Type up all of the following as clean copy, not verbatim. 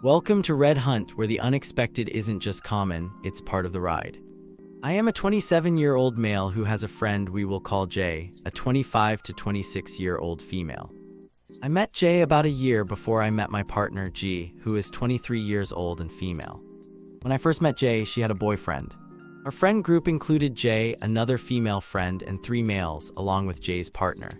Welcome to Red Hunt, where the unexpected isn't just common, it's part of the ride. I am a 27-year-old male who has a friend we will call Jay, a 25 to 26-year-old female. I met Jay about a year before I met my partner, G, who is 23 years old and female. When I first met Jay, she had a boyfriend. Our friend group included Jay, another female friend, and 3 males, along with Jay's partner.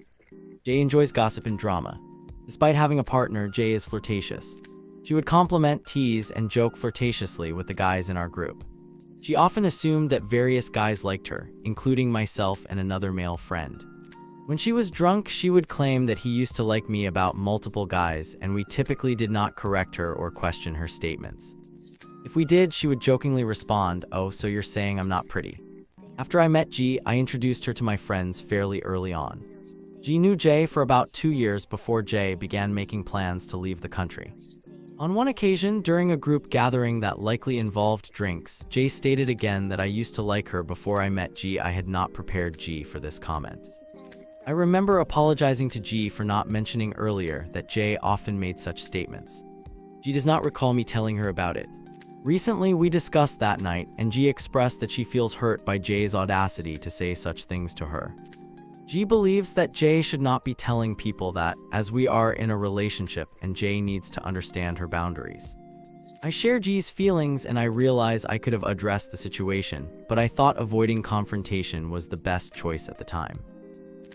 Jay enjoys gossip and drama. Despite having a partner, Jay is flirtatious. She would compliment, tease, and joke flirtatiously with the guys in our group. She often assumed that various guys liked her, including myself and another male friend. When she was drunk, she would claim that he used to like me about multiple guys, and we typically did not correct her or question her statements. If we did, she would jokingly respond, "Oh, so you're saying I'm not pretty?" After I met G, I introduced her to my friends fairly early on. G knew Jay for about 2 years before Jay began making plans to leave the country. On one occasion, during a group gathering that likely involved drinks, Jay stated again that I used to like her before I met G. I had not prepared G for this comment. I remember apologizing to G for not mentioning earlier that Jay often made such statements. G does not recall me telling her about it. Recently, we discussed that night, and G expressed that she feels hurt by Jay's audacity to say such things to her. G believes that Jay should not be telling people that, as we are in a relationship and Jay needs to understand her boundaries. I share G's feelings and I realize I could have addressed the situation, but I thought avoiding confrontation was the best choice at the time.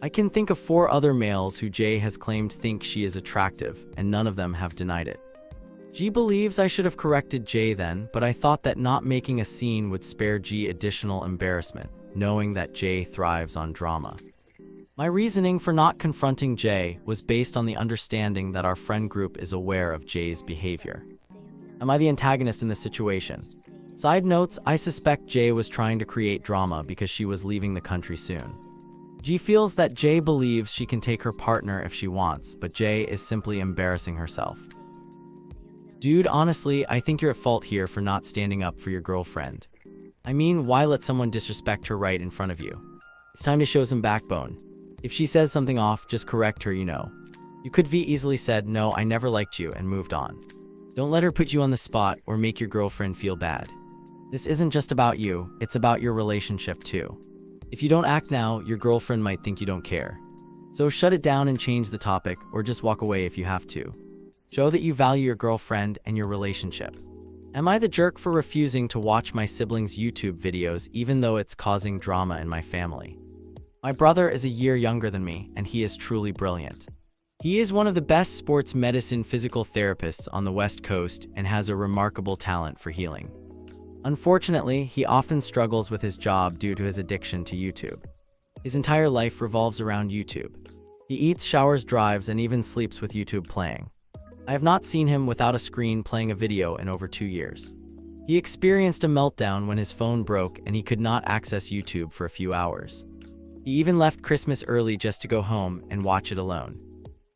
I can think of 4 other males who Jay has claimed think she is attractive, and none of them have denied it. G believes I should have corrected Jay then, but I thought that not making a scene would spare G additional embarrassment, knowing that Jay thrives on drama. My reasoning for not confronting Jay was based on the understanding that our friend group is aware of Jay's behavior. Am I the antagonist in this situation? Side notes, I suspect Jay was trying to create drama because she was leaving the country soon. G feels that Jay believes she can take her partner if she wants, but Jay is simply embarrassing herself. Dude, honestly, I think you're at fault here for not standing up for your girlfriend. I mean, why let someone disrespect her right in front of you? It's time to show some backbone. If she says something off, just correct her, You could have easily said, "No, I never liked you," and moved on. Don't let her put you on the spot or make your girlfriend feel bad. This isn't just about you, it's about your relationship too. If you don't act now, your girlfriend might think you don't care. So shut it down and change the topic, or just walk away if you have to. Show that you value your girlfriend and your relationship. Am I the jerk for refusing to watch my siblings' YouTube videos even though it's causing drama in my family? My brother is a year younger than me, and he is truly brilliant. He is one of the best sports medicine physical therapists on the West Coast and has a remarkable talent for healing. Unfortunately, he often struggles with his job due to his addiction to YouTube. His entire life revolves around YouTube. He eats, showers, drives, and even sleeps with YouTube playing. I have not seen him without a screen playing a video in over 2 years. He experienced a meltdown when his phone broke and he could not access YouTube for a few hours. He even left Christmas early just to go home and watch it alone.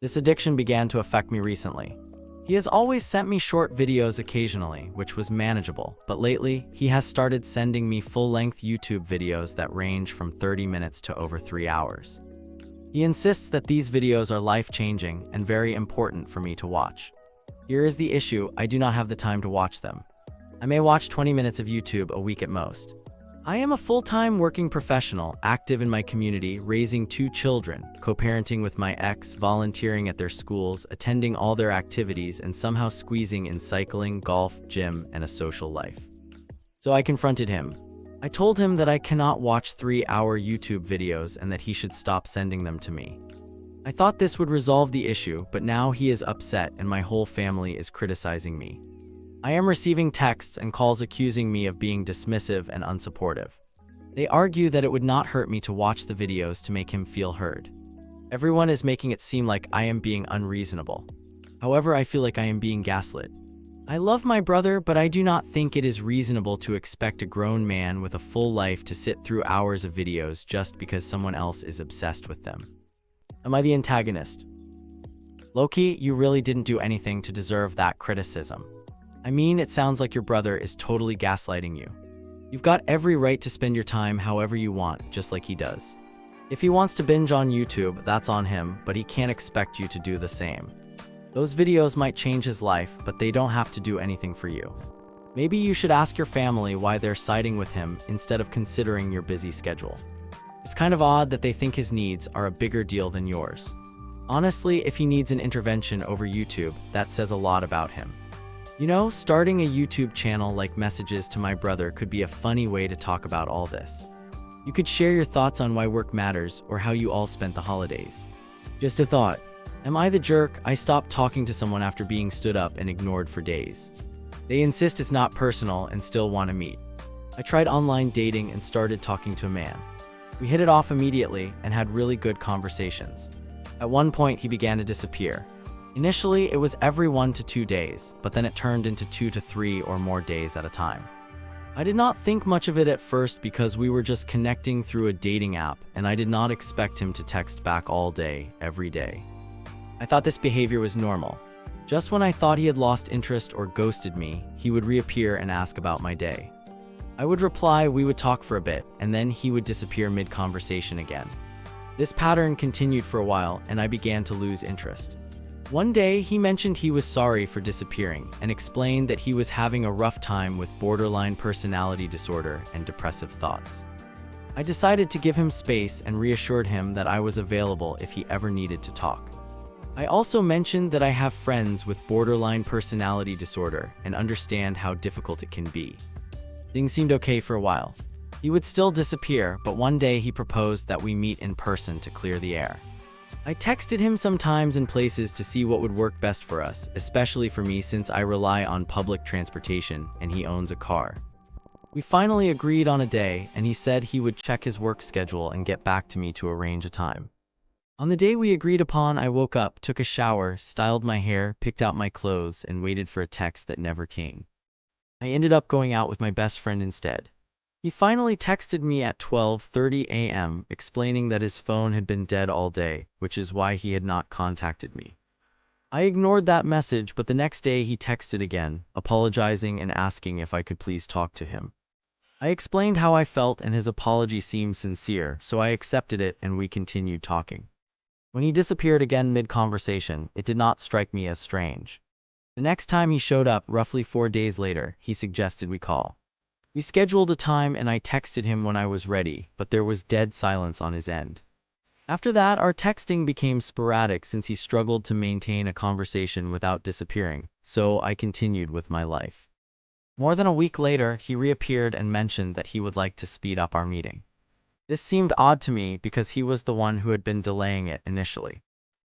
This addiction began to affect me recently. He has always sent me short videos occasionally, which was manageable, but lately, he has started sending me full-length YouTube videos that range from 30 minutes to over 3 hours. He insists that these videos are life-changing and very important for me to watch. Here is the issue: I do not have the time to watch them. I may watch 20 minutes of YouTube a week at most. I am a full-time working professional, active in my community, raising 2 children, co-parenting with my ex, volunteering at their schools, attending all their activities, and somehow squeezing in cycling, golf, gym, and a social life. So I confronted him. I told him that I cannot watch 3-hour YouTube videos and that he should stop sending them to me. I thought this would resolve the issue, but now he is upset and my whole family is criticizing me. I am receiving texts and calls accusing me of being dismissive and unsupportive. They argue that it would not hurt me to watch the videos to make him feel heard. Everyone is making it seem like I am being unreasonable. However, I feel like I am being gaslit. I love my brother, but I do not think it is reasonable to expect a grown man with a full life to sit through hours of videos just because someone else is obsessed with them. Am I the antagonist? Loki, you really didn't do anything to deserve that criticism. I mean, it sounds like your brother is totally gaslighting you. You've got every right to spend your time however you want, just like he does. If he wants to binge on YouTube, that's on him, but he can't expect you to do the same. Those videos might change his life, but they don't have to do anything for you. Maybe you should ask your family why they're siding with him instead of considering your busy schedule. It's kind of odd that they think his needs are a bigger deal than yours. Honestly, if he needs an intervention over YouTube, that says a lot about him. You know, starting a YouTube channel like Messages to My Brother could be a funny way to talk about all this. You could share your thoughts on why work matters or how you all spent the holidays. Just a thought. Am I the jerk? I stopped talking to someone after being stood up and ignored for days. They insist it's not personal and still want to meet. I tried online dating and started talking to a man. We hit it off immediately and had really good conversations. At one point, he began to disappear. Initially, it was every 1 to 2 days, but then it turned into 2 to 3 or more days at a time. I did not think much of it at first because we were just connecting through a dating app, and I did not expect him to text back all day, every day. I thought this behavior was normal. Just when I thought he had lost interest or ghosted me, he would reappear and ask about my day. I would reply, we would talk for a bit, and then he would disappear mid-conversation again. This pattern continued for a while, and I began to lose interest. One day, he mentioned he was sorry for disappearing and explained that he was having a rough time with borderline personality disorder and depressive thoughts. I decided to give him space and reassured him that I was available if he ever needed to talk. I also mentioned that I have friends with borderline personality disorder and understand how difficult it can be. Things seemed okay for a while. He would still disappear, but one day he proposed that we meet in person to clear the air. I texted him some times and places to see what would work best for us, especially for me since I rely on public transportation and he owns a car. We finally agreed on a day, and he said he would check his work schedule and get back to me to arrange a time. On the day we agreed upon, I woke up, took a shower, styled my hair, picked out my clothes, and waited for a text that never came. I ended up going out with my best friend instead. He finally texted me at 12:30 a.m. explaining that his phone had been dead all day, which is why he had not contacted me. I ignored that message, but the next day he texted again, apologizing and asking if I could please talk to him. I explained how I felt and his apology seemed sincere, so I accepted it and we continued talking. When he disappeared again mid-conversation, it did not strike me as strange. The next time he showed up, roughly 4 days later, he suggested we call. We scheduled a time and I texted him when I was ready, but there was dead silence on his end. After that, our texting became sporadic since he struggled to maintain a conversation without disappearing, so I continued with my life. More than a week later, he reappeared and mentioned that he would like to speed up our meeting. This seemed odd to me because he was the one who had been delaying it initially.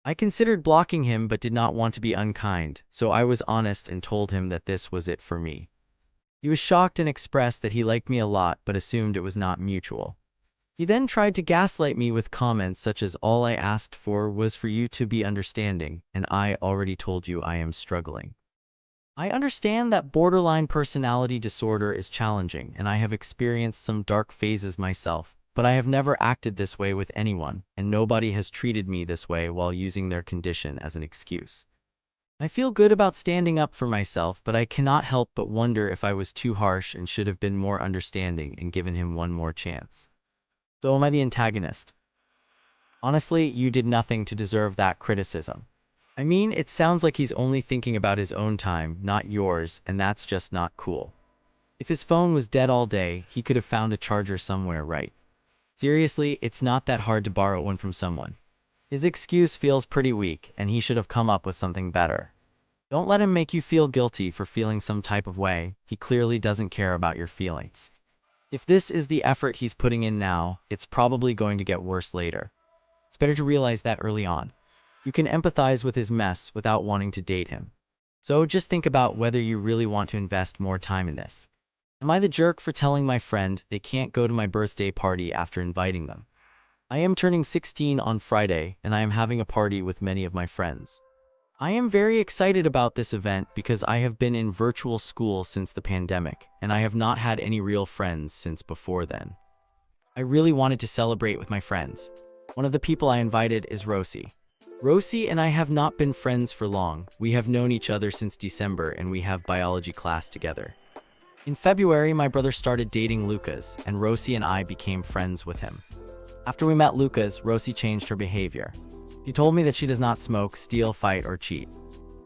I considered blocking him but did not want to be unkind, so I was honest and told him that this was it for me. He was shocked and expressed that he liked me a lot but assumed it was not mutual. He then tried to gaslight me with comments such as, all I asked for was for you to be understanding, and I already told you I am struggling. I understand that borderline personality disorder is challenging, and I have experienced some dark phases myself, but I have never acted this way with anyone, and nobody has treated me this way while using their condition as an excuse. I feel good about standing up for myself, but I cannot help but wonder if I was too harsh and should have been more understanding and given him one more chance. So am I the antagonist? Honestly, you did nothing to deserve that criticism. I mean, it sounds like he's only thinking about his own time, not yours, and that's just not cool. If his phone was dead all day, he could have found a charger somewhere, right? Seriously, it's not that hard to borrow one from someone. His excuse feels pretty weak, and he should have come up with something better. Don't let him make you feel guilty for feeling some type of way. He clearly doesn't care about your feelings. If this is the effort he's putting in now, it's probably going to get worse later. It's better to realize that early on. You can empathize with his mess without wanting to date him. So just think about whether you really want to invest more time in this. Am I the jerk for telling my friend they can't go to my birthday party after inviting them? I am turning 16 on Friday, and I am having a party with many of my friends. I am very excited about this event because I have been in virtual school since the pandemic, and I have not had any real friends since before then. I really wanted to celebrate with my friends. One of the people I invited is Rosie. Rosie and I have not been friends for long. We have known each other since December, and we have biology class together. In February, my brother started dating Lucas, and Rosie and I became friends with him. After we met Lucas, Rosie changed her behavior. She told me that she does not smoke, steal, fight, or cheat.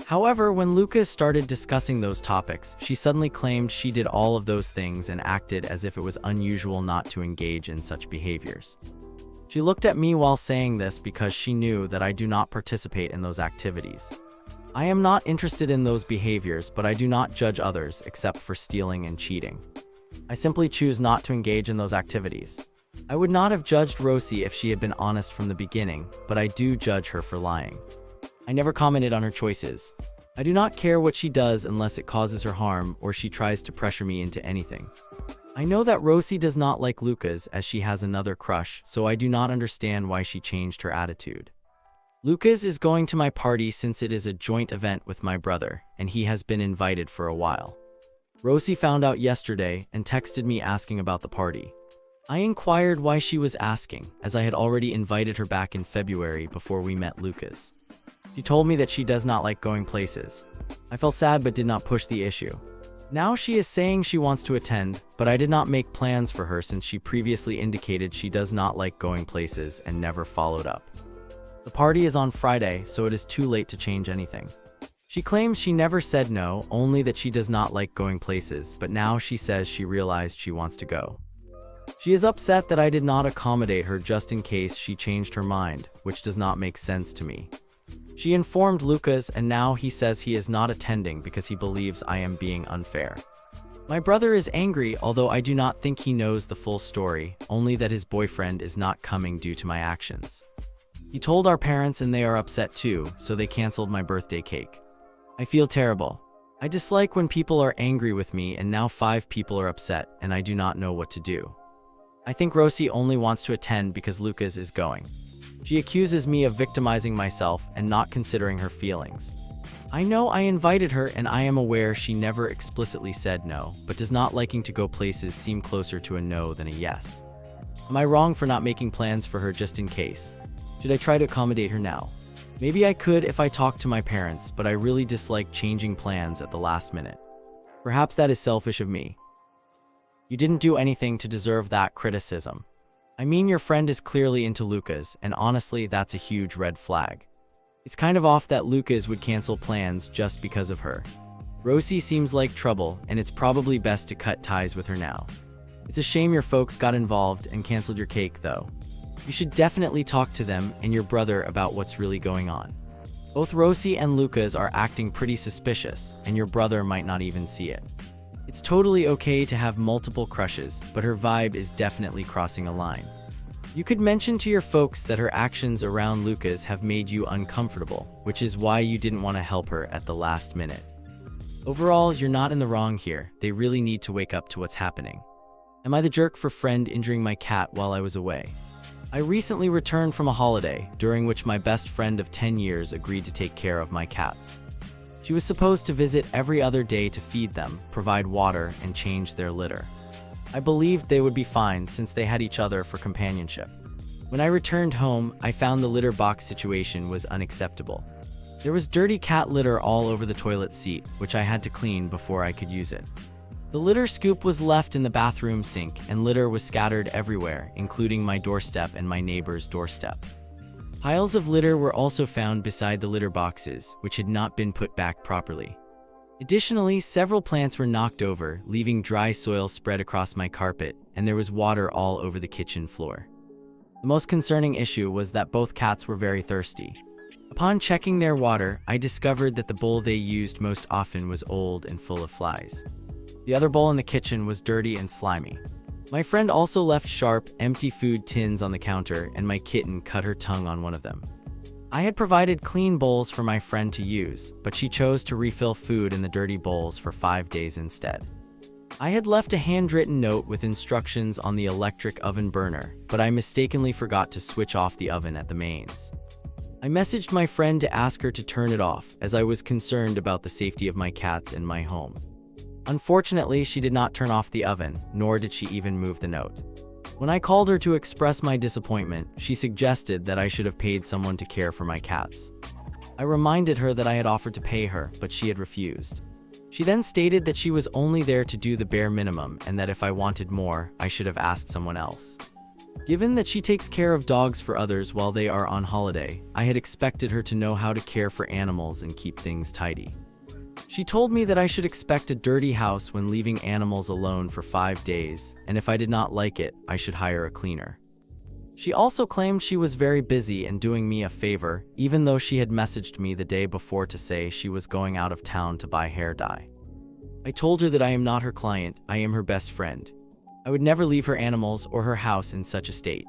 However, when Lucas started discussing those topics, she suddenly claimed she did all of those things and acted as if it was unusual not to engage in such behaviors. She looked at me while saying this because she knew that I do not participate in those activities. I am not interested in those behaviors, but I do not judge others except for stealing and cheating. I simply choose not to engage in those activities. I would not have judged Rosie if she had been honest from the beginning, but I do judge her for lying. I never commented on her choices. I do not care what she does unless it causes her harm or she tries to pressure me into anything. I know that Rosie does not like Lucas as she has another crush, so I do not understand why she changed her attitude. Lucas is going to my party since it is a joint event with my brother, and he has been invited for a while. Rosie found out yesterday and texted me asking about the party. I inquired why she was asking, as I had already invited her back in February before we met Lucas. She told me that she does not like going places. I felt sad but did not push the issue. Now she is saying she wants to attend, but I did not make plans for her since she previously indicated she does not like going places and never followed up. The party is on Friday, so it is too late to change anything. She claims she never said no, only that she does not like going places, but now she says she realized she wants to go. She is upset that I did not accommodate her just in case she changed her mind, which does not make sense to me. She informed Lucas and now he says he is not attending because he believes I am being unfair. My brother is angry, although I do not think he knows the full story, only that his boyfriend is not coming due to my actions. He told our parents and they are upset too, so they canceled my birthday cake. I feel terrible. I dislike when people are angry with me and now 5 people are upset and I do not know what to do. I think Rosie only wants to attend because Lucas is going. She accuses me of victimizing myself and not considering her feelings. I know I invited her and I am aware she never explicitly said no, but does not liking to go places seem closer to a no than a yes? Am I wrong for not making plans for her just in case? Should I try to accommodate her now? Maybe I could if I talked to my parents, but I really dislike changing plans at the last minute. Perhaps that is selfish of me. You didn't do anything to deserve that criticism. I mean, your friend is clearly into Lucas, and honestly, that's a huge red flag. It's kind of off that Lucas would cancel plans just because of her. Rosie seems like trouble, and it's probably best to cut ties with her now. It's a shame your folks got involved and canceled your cake, though. You should definitely talk to them and your brother about what's really going on. Both Rosie and Lucas are acting pretty suspicious, and your brother might not even see it. It's totally okay to have multiple crushes, but her vibe is definitely crossing a line. You could mention to your folks that her actions around Lucas have made you uncomfortable, which is why you didn't want to help her at the last minute. Overall, you're not in the wrong here. They really need to wake up to what's happening. Am I the jerk for friend injuring my cat while I was away? I recently returned from a holiday, during which my best friend of 10 years agreed to take care of my cats. She was supposed to visit every other day to feed them, provide water, and change their litter. I believed they would be fine since they had each other for companionship. When I returned home, I found the litter box situation was unacceptable. There was dirty cat litter all over the toilet seat, which I had to clean before I could use it. The litter scoop was left in the bathroom sink, and litter was scattered everywhere, including my doorstep and my neighbor's doorstep. Piles of litter were also found beside the litter boxes, which had not been put back properly. Additionally, several plants were knocked over, leaving dry soil spread across my carpet, and there was water all over the kitchen floor. The most concerning issue was that both cats were very thirsty. Upon checking their water, I discovered that the bowl they used most often was old and full of flies. The other bowl in the kitchen was dirty and slimy. My friend also left sharp, empty food tins on the counter, and my kitten cut her tongue on one of them. I had provided clean bowls for my friend to use, but she chose to refill food in the dirty bowls for 5 days instead. I had left a handwritten note with instructions on the electric oven burner, but I mistakenly forgot to switch off the oven at the mains. I messaged my friend to ask her to turn it off, as I was concerned about the safety of my cats in my home. Unfortunately, she did not turn off the oven, nor did she even move the note. When I called her to express my disappointment, she suggested that I should have paid someone to care for my cats. I reminded her that I had offered to pay her, but she had refused. She then stated that she was only there to do the bare minimum and that if I wanted more, I should have asked someone else. Given that she takes care of dogs for others while they are on holiday, I had expected her to know how to care for animals and keep things tidy. She told me that I should expect a dirty house when leaving animals alone for 5 days, and if I did not like it, I should hire a cleaner. She also claimed she was very busy and doing me a favor, even though she had messaged me the day before to say she was going out of town to buy hair dye. I told her that I am not her client, I am her best friend. I would never leave her animals or her house in such a state.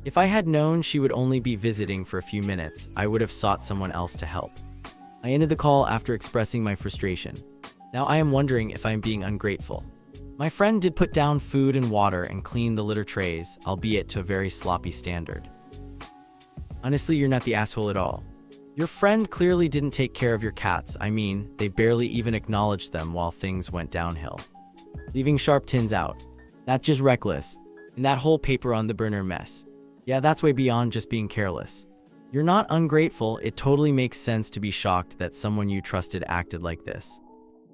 If I had known she would only be visiting for a few minutes, I would have sought someone else to help. I ended the call after expressing my frustration. Now I am wondering if I am being ungrateful. My friend did put down food and water and clean the litter trays, albeit to a very sloppy standard. Honestly, you're not the asshole at all. Your friend clearly didn't take care of your cats. I mean, they barely even acknowledged them while things went downhill. Leaving sharp tins out. That's just reckless. And that whole paper on the burner mess. Yeah, that's way beyond just being careless. You're not ungrateful. It totally makes sense to be shocked that someone you trusted acted like this.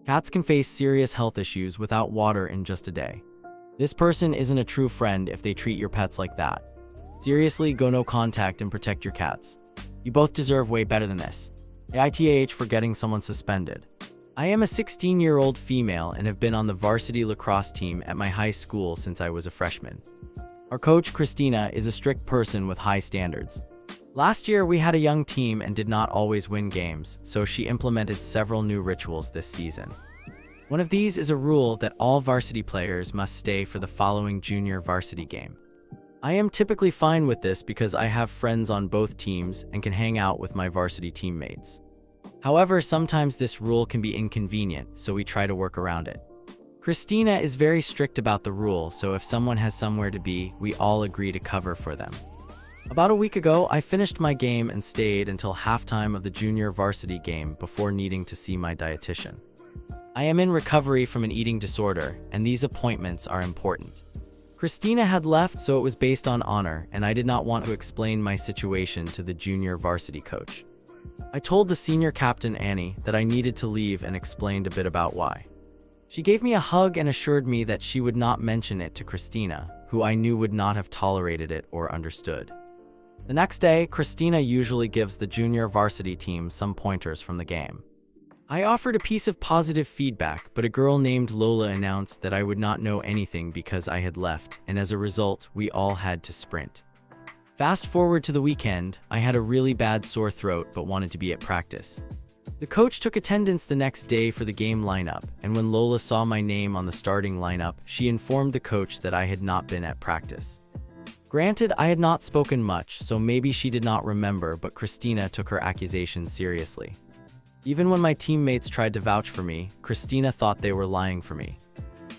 Cats can face serious health issues without water in just a day. This person isn't a true friend if they treat your pets like that. Seriously, go no contact and protect your cats. You both deserve way better than this. Aitah for getting someone suspended. I am a 16-year-old female and have been on the varsity lacrosse team at my high school since I was a freshman. Our coach, Christina, is a strict person with high standards. Last year, we had a young team and did not always win games, so she implemented several new rituals this season. One of these is a rule that all varsity players must stay for the following junior varsity game. I am typically fine with this because I have friends on both teams and can hang out with my varsity teammates. However, sometimes this rule can be inconvenient, so we try to work around it. Christina is very strict about the rule, so if someone has somewhere to be, we all agree to cover for them. About a week ago, I finished my game and stayed until halftime of the junior varsity game before needing to see my dietitian. I am in recovery from an eating disorder, and these appointments are important. Christina had left, so it was based on honor, and I did not want to explain my situation to the junior varsity coach. I told the senior captain, Annie, that I needed to leave and explained a bit about why. She gave me a hug and assured me that she would not mention it to Christina, who I knew would not have tolerated it or understood. The next day, Christina usually gives the junior varsity team some pointers from the game. I offered a piece of positive feedback, but a girl named Lola announced that I would not know anything because I had left, and as a result, we all had to sprint. Fast forward to the weekend, I had a really bad sore throat but wanted to be at practice. The coach took attendance the next day for the game lineup, and when Lola saw my name on the starting lineup, she informed the coach that I had not been at practice. Granted, I had not spoken much, so maybe she did not remember, but Christina took her accusations seriously. Even when my teammates tried to vouch for me, Christina thought they were lying for me.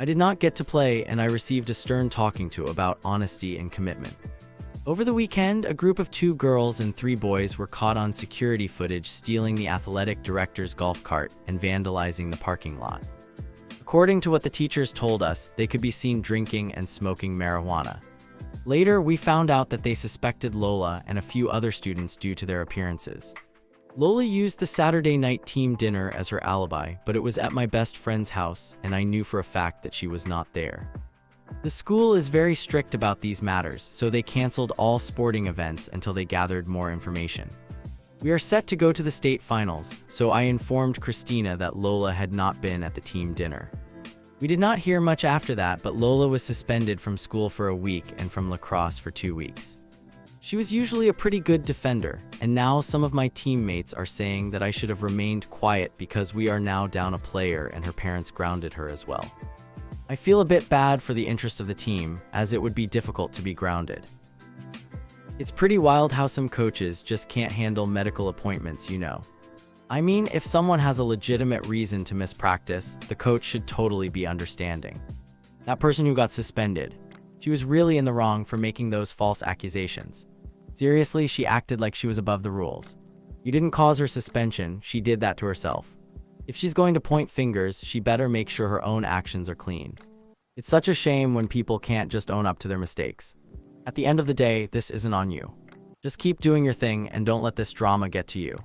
I did not get to play, and I received a stern talking to about honesty and commitment. Over the weekend, a group of 2 girls and 3 boys were caught on security footage stealing the athletic director's golf cart and vandalizing the parking lot. According to what the teachers told us, they could be seen drinking and smoking marijuana. Later, we found out that they suspected Lola and a few other students due to their appearances. Lola used the Saturday night team dinner as her alibi, but it was at my best friend's house, and I knew for a fact that she was not there. The school is very strict about these matters, so they canceled all sporting events until they gathered more information. We are set to go to the state finals, so I informed Christina that Lola had not been at the team dinner. We did not hear much after that, but Lola was suspended from school for a week and from lacrosse for 2 weeks. She was usually a pretty good defender, and now some of my teammates are saying that I should have remained quiet because we are now down a player and her parents grounded her as well. I feel a bit bad for the interest of the team, as it would be difficult to be grounded. It's pretty wild how some coaches just can't handle medical appointments, you know. I mean, if someone has a legitimate reason to miss practice, the coach should totally be understanding. That person who got suspended, she was really in the wrong for making those false accusations. Seriously, she acted like she was above the rules. You didn't cause her suspension, she did that to herself. If she's going to point fingers, she better make sure her own actions are clean. It's such a shame when people can't just own up to their mistakes. At the end of the day, this isn't on you. Just keep doing your thing and don't let this drama get to you.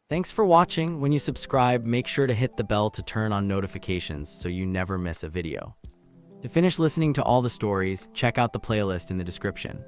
Thanks for watching. When you subscribe, make sure to hit the bell to turn on notifications so you never miss a video. To finish listening to all the stories, check out the playlist in the description.